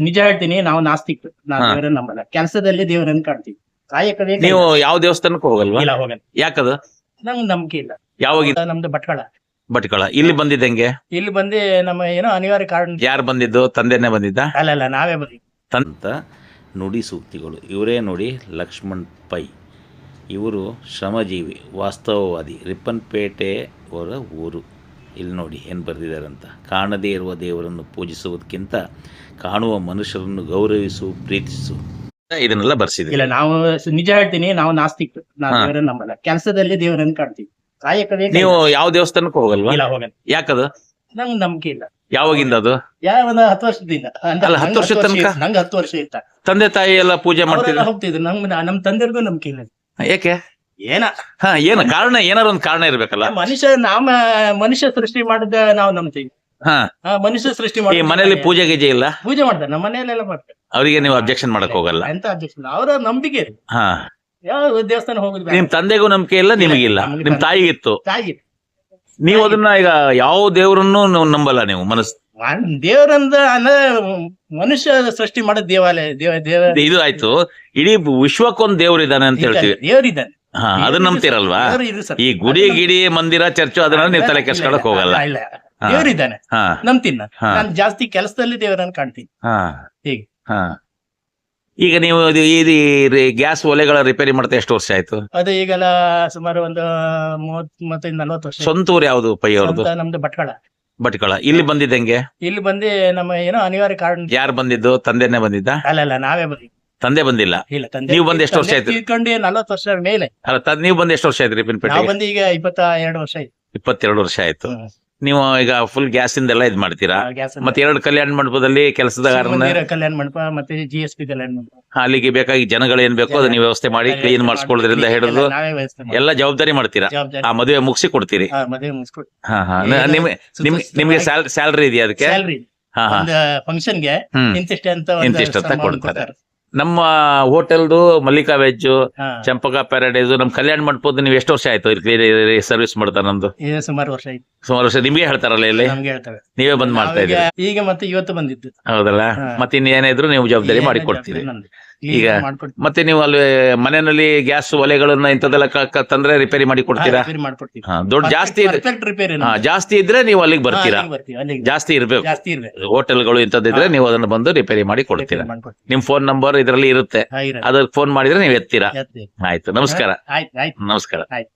ನಿಜ ಹೇಳ್ತೀನಿ, ನಾವು ನಾಸ್ತಿಕ್, ನಾವು ಹಾ. ದೇವರನ್ನ ನಂಬಲ್ಲ. ಕೆಲಸದಲ್ಲಿ ದೇವರನ್ನ ಕಾಣ್ತೀವಿ. ಕಾಯಕವೇ ನೀವು ಯಾವ ದೇವಸ್ಥಾನಕ್ಕೂ ಹೋಗಲ್ವಾ? ಇಲ್ಲ, ಹೋಗಲ್ಲ. ಯಾಕದು? ನಮ್ಗೆ ನಂಬಿಕೆ ಇಲ್ಲ. ಯಾವಾಗ ನಮ್ದು ಭಟ್ಕಳ. ಭಟ್ಕಳ ಇಲ್ಲಿ ಬಂದಿದ್ದಂಗೆ? ಇಲ್ಲಿ ಬಂದು ನಮ್ಮ ಏನೋ ಅನಿವಾರ್ಯ ಕಾರಣ. ಯಾರು ಬಂದಿದ್ದು? ತಂದೆನೇ ಬಂದಿದ್ದ? ಅಲ್ಲ, ನಾವೇ ಬಂದ್ವಿ. ಅಂತ ನುಡಿ ಸೂಕ್ತಿಗಳು. ಇವರೇ ನೋಡಿ, ಲಕ್ಷ್ಮಣ್ ಪೈ. ಇವರು ಶ್ರಮಜೀವಿ, ವಾಸ್ತವವಾದಿ, ರಿಪ್ಪನ್ಪೇಟೆ ಅವರ ಊರು. ಇಲ್ಲಿ ನೋಡಿ ಏನು ಬರೆದಿದ್ದಾರಂತ. ಕಾಣದೇ ಇರುವ ದೇವರನ್ನು ಪೂಜಿಸುವುದಕ್ಕಿಂತ ಕಾಣುವ ಮನುಷ್ಯರನ್ನು ಗೌರವಿಸು, ಪ್ರೀತಿಸು, ಇದನ್ನೆಲ್ಲ ಬರ್ಸಿದೆ. ಇಲ್ಲ, ನಾವು ನಿಜ ಹೇಳ್ತೀನಿ, ನಾವು ನಾಸ್ತಿಕ್, ನಾವು ಹಾ. ದೇವರನ್ನ ನಂಬಲ್ಲ. ಕೆಲಸದಲ್ಲಿ ದೇವರನ್ನ ಕಾಣ್ತೀವಿ. ಕಾಯಕವೇ ನೀವು ಯಾವ ದೇವಸ್ಥಾನಕ್ಕೂ ಹೋಗಲ್ವಾ? ಇಲ್ಲ, ಹೋಗಲ್ಲ. ಯಾಕದು? ನಮ್ಗೆ ನಂಬಿಕೆ ಇಲ್ಲ. ಯಾವಾಗಿಂದ ಅದು? ಒಂದು 10 ವರ್ಷದಿಂದ. ಅಲ್ಲ, 10 ವರ್ಷ ತನಕ? ನಂಗೆ 10 ವರ್ಷ ಇತ್ತ. ತಂದೆ ತಾಯಿ ಎಲ್ಲ ಪೂಜೆ ಅವರೆಲ್ಲ ಮಾಡ್ತಿದ್ರು. ಹೋಗ್ತಿದ್ರು. ನಮ್ಮ ತಂದೆಯರ್ಗೂ ನಂಬಿಕೆ ಇಲ್ಲ. ಯಾಕೆ? ಏನ ಏನು ಕಾರಣ? ಏನಾರು ಒಂದು ಕಾರಣ ಇರ್ಬೇಕಲ್ಲ. ಮನುಷ್ಯ ಸೃಷ್ಟಿ ಮಾಡಿದ ನಾವು ನಂಬ್ತೀವಿ. ಹಾ. ಮನುಷ್ಯ ಸೃಷ್ಟಿ ಈ ಮಾಡಿ ಮನೇಲಿ ಪೂಜೆ ಗೀಜೆ ಇಲ್ಲ? ಪೂಜೆ ಮಾಡ್ತಾರೆ. ನಮ್ಮ ಮನೆಯಲ್ಲೆಲ್ಲ ಮಾಡ್ತಾರೆ. ಅವರಿಗೆ ನೀವು ಅಬ್ಜೆಕ್ಷನ್ ಮಾಡಕ್ ಹೋಗಲ್ಲ? ಎಂತ ಅಧ್ಯಕ್ಷ, ಅವರ ನಂಬಿಕೆ ಇದೆ. ಹಾ. ಯಾವ ದೇವಸ್ಥಾನ ಹೋಗುದು ನಿಮ್ ತಂದೆಗೂ ನಂಬಿಕೆ ಇಲ್ಲ, ನಿಮಗಿಲ್ಲ. ನಮ್ಗೆ ನಿಮ್ ತಾಯಿಗಿತ್ತು. ತಾಯಿ ನೀವು ಅದನ್ನ ಈಗ ಯಾವ ದೇವರನ್ನು ನಂಬಲ್ಲ ನೀವು ಮನಸ್ಸು. ದೇವರಂದ ಅಂದ್ರೆ ಮನುಷ್ಯ ಸೃಷ್ಟಿ ಮಾಡಿದ ದೇವಾಲಯ. ದೇವ ಇದು ಆಯ್ತು. ಇಡೀ ವಿಶ್ವಕ್ಕೊಂದ್ ದೇವ್ರು ಇದ್ದಾನೆ ಅಂತ ಹೇಳ್ತೀವಿ. ದೇವರಿದ್ದಾನೆ. ಹಾ, ಅದನ್ನ ನಂಬ್ತಿರಲ್ವಾ? ದೇವ್ರು ಇದು ಸರ್. ಈ ಗುಡಿ ಗಿಡಿ ಮಂದಿರ ಚರ್ಚು ಅದನ್ನ ನೀವು ತಲೆ ಕೆಡ್ಸ್ಕೊಳಕ್ ಹೋಗಲ್ಲ. ಇಲ್ಲ, ಹಾ. ದೇವರಿದ್ದಾನೆ, ಹಾ. ನಂಬ್ತೀನಿ. ಹಾ. ನಾನು ಜಾಸ್ತಿ ಕೆಲಸದಲ್ಲಿ ದೇವರನ್ನ ಕಾಣ್ತೀನಿ. ಹಾ. ಹೀಗೆ. ಹಾ. ಈಗ ನೀವು ಗ್ಯಾಸ್ ಒಲೆಗಳ ರಿಪೇರಿ ಮಾಡ್ತಾ ಎಷ್ಟು ವರ್ಷ ಆಯ್ತು? ಅದು ಈಗೆಲ್ಲ ಸುಮಾರು ಒಂದು 30-40 ವರ್ಷ. ಸ್ವಂತ ಊರು ಯಾವ್ದು ಪೈ ಅವ್ರದ್ದು? ಸ್ವಂತ ನಮ್ದು ಭಟ್ಕಳ. ಭಟ್ಕಳ. ಇಲ್ಲಿ ಬಂದಿದ್ದಂಗೆ? ಇಲ್ಲಿ ಬಂದು ನಮ್ಮ ಏನೋ ಅನಿವಾರ್ಯ ಕಾರಣ. ಯಾರು ಬಂದಿದ್ದು? ತಂದೆನೇ ಬಂದಿದ್ದ? ಅಲ್ಲ, ನಾವೇ ಬಂದ್ವಿ. ತಂದೆ ಬಂದಿಲ್ಲ. ಇಲ್ಲ, ತಂದೆ ನೀವು ಬಂದು ಎಷ್ಟು ವರ್ಷ ಆಯ್ತು? ತಿಳ್ಕೊಂಡು 40 ವರ್ಷ ಮೇಲೆ. ಅಲ್ಲ, ನೀವು ಬಂದು ಎಷ್ಟು ವರ್ಷ ಆಯ್ತು ರಿಪನ್ಪೇಟೆ? ನಾವು ಬಂದು ಈಗ 22 ವರ್ಷ ಆಯ್ತು. 22 ವರ್ಷ ಆಯ್ತು. ನೀವು ಈಗ ಫುಲ್ ಗ್ಯಾಸ್ ಇಂದೆಲ್ಲ ಇದ್ ಮಾಡ್ತೀರಾ? ಗ್ಯಾಸ್ ಮತ್ತೆ 2 ಕಲ್ಯಾಣ ಮಂಟಪದಲ್ಲಿ ಕೆಲಸದಾರನ್ನ ಕಲ್ಯಾಣ ಮಂಟಪ ಮತ್ತೆ GSP ಕಲ್ಯಾಣ ಮಂಟಪ. ಅಲ್ಲಿಗೆ ಬೇಕಾಗಿ ಜನಗಳು ಏನ್ ಬೇಕೋ ಅದನ್ನ ವ್ಯವಸ್ಥೆ ಮಾಡಿ ಕ್ಲೀನ್ ಮಾಡಿಸ್ಕೊಳ್ಳೋದ್ರಿಂದ ಹಿಡಿದು ನಾವೇ ವ್ಯವಸ್ಥೆ ಮಾಡ್ತೀವಿ. ಎಲ್ಲ ಜವಾಬ್ದಾರಿ ಮಾಡ್ತೀರಾ. ಜವಾಬ್ದಾರಿ. ಆ ಮದುವೆ ಮುಗಿಸಿ ಕೊಡ್ತೀರಿ. ಮದುವೆ ಮುಗಿಸ್ಕೊಟ್ಟು ಹಾ. ಹಾ. ನಿಮ್ಗೆ ಸ್ಯಾಲ್ರಿ ಇದೆಯಾ ಅದಕ್ಕೆ? ಸ್ಯಾಲ್ರಿ ಹಾ. ಹಾ. ಒಂದು ಫಂಕ್ಷನ್ಗೆ ಹ್ಮ್. ಇಂತಿಷ್ಟೇ ಅಂತ ಒಂದು ಇಂತಿಷ್ಟು ಅಂತ amount ಕೊಡ್ತಾರೆ. ನಮ್ಮ ಹೋಟೆಲ್ದು ಮಲ್ಲಿಕಾ ವೆಜ್, ಹಾ. ಚಂಪಕ ಪ್ಯಾರಡೈಸ್, ನಮ್ ಕಲ್ಯಾಣ ಮಂಟಪದ ನೀವು ಎಷ್ಟು ವರ್ಷ ಆಯ್ತು ಸರ್ವಿಸ್ ಮಾಡ್ತಾರ? ನಮ್ದು ಇದು ಸುಮಾರು ವರ್ಷ ಆಯ್ತು. ಸುಮಾರು ವರ್ಷ. ನಿಮ್ಗೆ ಹೇಳ್ತಾರಲ್ಲ ಇಲ್ಲಿ, ನಮ್ಗೆ ಹೇಳ್ತವೆ. ನೀವೇ ಬಂದ್ ಮಾಡ್ತಾ ಇದ್ದೀರಿ. ಈಗ ಮತ್ತೆ ಇವತ್ತು ಬಂದಿದ್ದು. ಹೌದಲ್ಲ? ಹಾ. ಮತ್ತೆ ಇನ್ನು ಏನಿದ್ರು ನೀವು ಜವಾಬ್ದಾರಿ ಮಾಡಿ ಕೊಡ್ತೀರಿ. ಈಗ ಮತ್ತೆ ನೀವು ಅಲ್ಲಿ ಮನೆಯಲ್ಲಿ ಗ್ಯಾಸ್ ಒಲೆಗಳನ್ನ ಇಂಥದ್ದೆಲ್ಲ ತಂದ್ರೆ ರಿಪೇರಿ ಮಾಡಿ ಕೊಡ್ತೀರಾ? ಮಾಡ್ಕೊಡ್ತೀವಿ. ಹಾ, ದೊಡ್ಡ ಜಾಸ್ತಿ ರಿಪೇರಿ. ಹಾ, ಜಾಸ್ತಿ ಇದ್ರೆ ನೀವು ಅಲ್ಲಿಗೆ ಬರ್ತೀರಾ. ಅಲ್ಲಿಗೆ ಜಾಸ್ತಿ ಇರ್ಬೇಕು. ಜಾಸ್ತಿ ಇರ್ಬೇಕು. ಹೋಟೆಲ್ಗಳು ಇಂಥದ್ದಿದ್ರೆ ನೀವು ಅದನ್ನ ಬಂದು ರಿಪೇರಿ ಮಾಡಿ ಕೊಡ್ತೀರಾ. ಮಾಡ್ಕೊಡ್ತೀವಿ. ನಿಮ್ ಫೋನ್ ನಂಬರ್ ಇದರಲ್ಲಿ ಇರುತ್ತೆ. ಅದಕ್ಕೆ ಫೋನ್ ಮಾಡಿದ್ರೆ ನೀವು ಎತ್ತೀರಾ. ಆಯ್ತು, ನಮಸ್ಕಾರ. ಆಯ್ತು. ನಮಸ್ಕಾರ. ಆಯ್ತು.